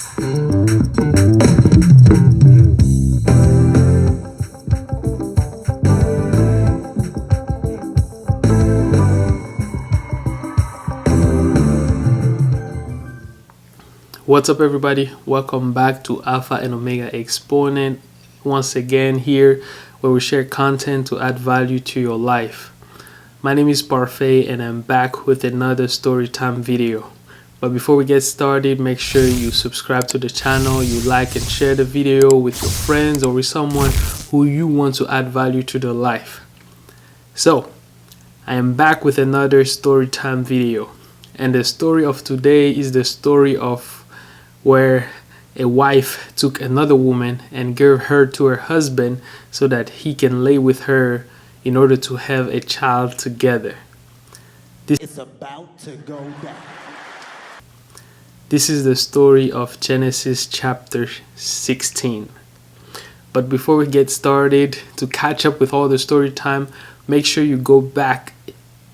What's up, everybody? Welcome back to Alpha and Omega Exponent. Once again here, where we share content to add value to your life. My name is Parfait and I'm back with another storytime video. But before we get started, make sure you subscribe to the channel, you like and share the video with your friends or with someone who you want to add value to their life. So, I am back with another storytime video. And the story of today is the story of where a wife took another woman and gave her to her husband so that he can lay with her in order to have a child together. It's about to go down. This is the story of Genesis chapter 16. But before we get started, to catch up with all the story time, make sure you go back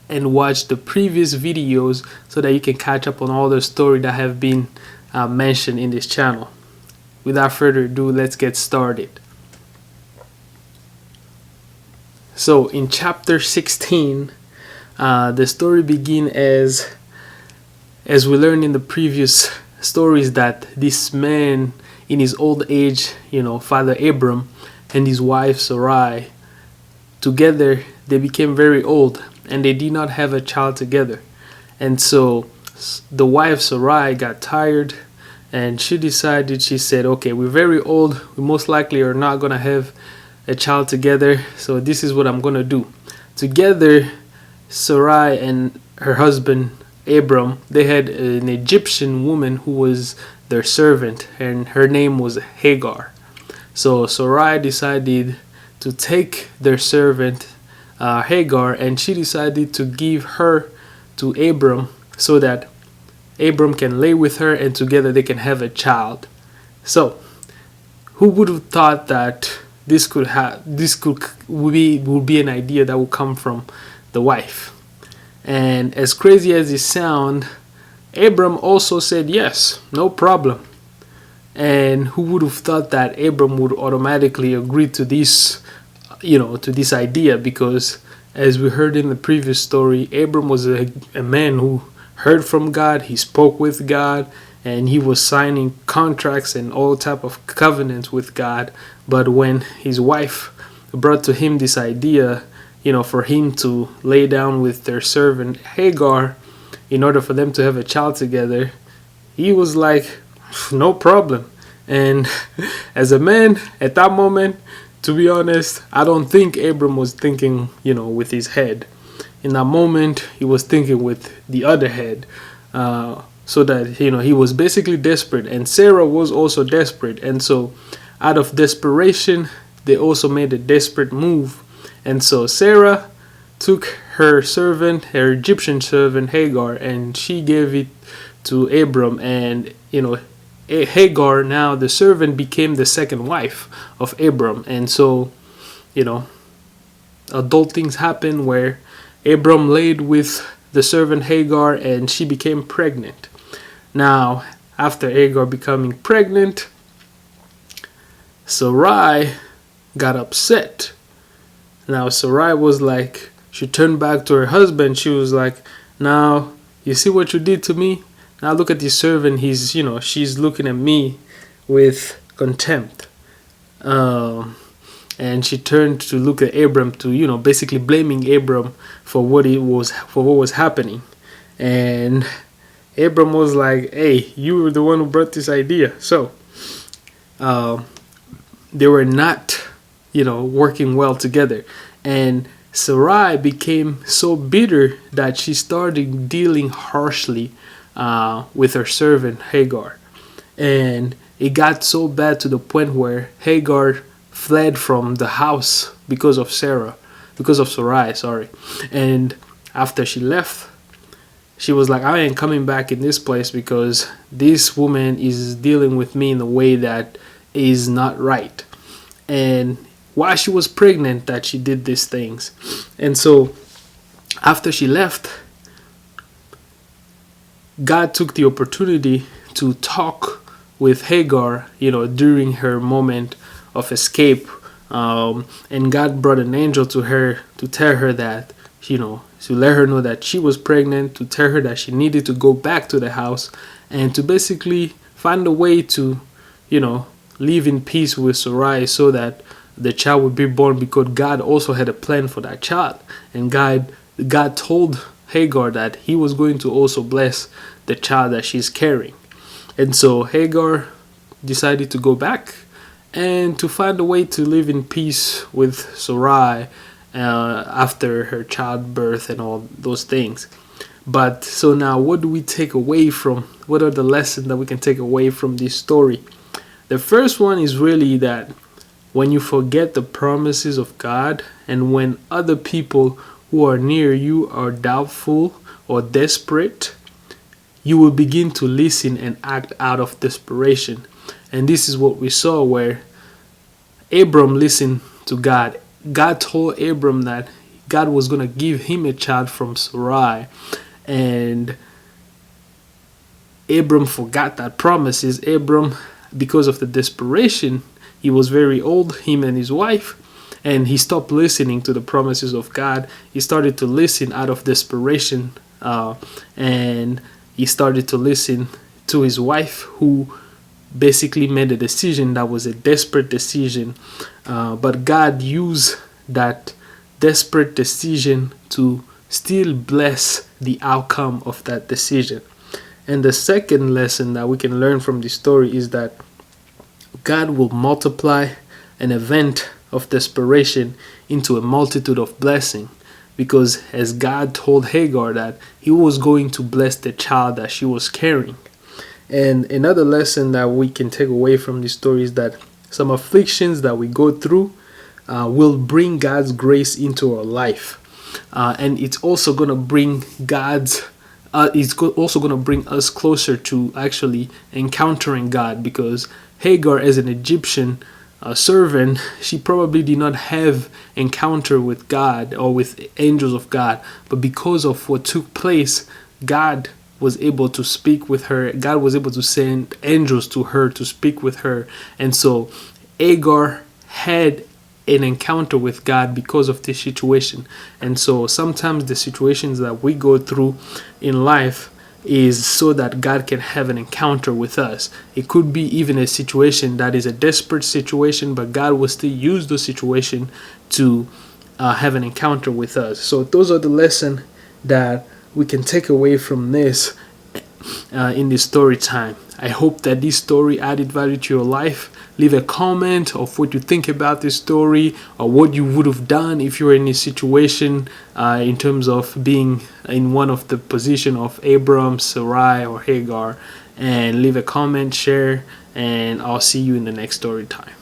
and watch the previous videos so that you can catch up on all the story that have been mentioned in this channel. Without further ado, let's get started. So in chapter 16, the story begins as we learned in the previous stories that this man in his old age, Father Abram and his wife Sarai, together they became very old and they did not have a child together. And so the wife Sarai got tired and she said, okay, we're very old, we most likely are not going to have a child together, so this is what I'm going to do. Together, Sarai and her husband Abram, they had an Egyptian woman who was their servant, and her name was Hagar. So Sarai decided to take their servant Hagar, and she decided to give her to Abram so that Abram can lay with her and together they can have a child. So, who would have thought that this would be an idea that would come from the wife? And as crazy as it sounds, Abram also said yes, no problem. And who would have thought that Abram would automatically agree to this, to this idea? Because as we heard in the previous story, Abram was a man who heard from God, he spoke with God, and he was signing contracts and all type of covenants with God. But when his wife brought to him this idea, for him to lay down with their servant Hagar in order for them to have a child together, he was like, no problem. And as a man at that moment, to be honest, I don't think Abram was thinking, with his head. In that moment, he was thinking with the other head, so that, he was basically desperate. And Sarah was also desperate. And so out of desperation, they also made a desperate move. And so Sarah took her servant, her Egyptian servant Hagar, and she gave it to Abram. And, Hagar, now the servant, became the second wife of Abram. And so, adult things happen where Abram laid with the servant Hagar and she became pregnant. Now, after Hagar becoming pregnant, Sarai got upset. Now, Sarai was like, she turned back to her husband. She was like, now, you see what you did to me? Now look at this servant. She's looking at me with contempt. And she turned to look at Abram to, basically blaming Abram for what was happening. And Abram was like, hey, you were the one who brought this idea. So, they were not, working well together. And Sarai became so bitter that she started dealing harshly with her servant Hagar. And it got so bad to the point where Hagar fled from the house because of Sarai, sorry. And after she left, she was like, I ain't coming back in this place because this woman is dealing with me in a way that is not right. And while she was pregnant that she did these things. And so after she left, God took the opportunity to talk with Hagar, during her moment of escape. And God brought an angel to her to tell her that, to let her know that she was pregnant, to tell her that she needed to go back to the house and to basically find a way to, live in peace with Sarai so that the child would be born, because God also had a plan for that child. And God told Hagar that he was going to also bless the child that she's carrying. And so Hagar decided to go back and to find a way to live in peace with Sarai after her childbirth and all those things. But so now, what do we take away from? What are the lessons that we can take away from this story? The first one is really that when you forget the promises of God, and when other people who are near you are doubtful or desperate, you will begin to listen and act out of desperation. And this is what we saw, where Abram listened to God. God told Abram that God was going to give him a child from Sarai. And Abram forgot that promises. Abram, because of the desperation, he was very old, him and his wife, and he stopped listening to the promises of God. He started to listen out of desperation, and he started to listen to his wife, who basically made a decision that was a desperate decision. But God used that desperate decision to still bless the outcome of that decision. And the second lesson that we can learn from this story is that God will multiply an event of desperation into a multitude of blessing, because as God told Hagar that he was going to bless the child that she was carrying. And another lesson that we can take away from this story is that some afflictions that we go through will bring God's grace into our life. And it's also going to bring also going to bring us closer to actually encountering God, because Hagar, as an Egyptian servant, she probably did not have encounter with God or with angels of God, but because of what took place, God was able to speak with her. God was able to send angels to her to speak with her. And so Hagar had an encounter with God because of this situation. And so sometimes the situations that we go through in life is so that God can have an encounter with us. It could be even a situation that is a desperate situation, but God will still use the situation to have an encounter with us. So those are the lessons that we can take away from this in this story time. I hope that this story added value to your life. Leave a comment of what you think about this story, or what you would have done if you were in a situation in terms of being in one of the position of Abram, Sarai, or Hagar. And leave a comment, share, and I'll see you in the next story time.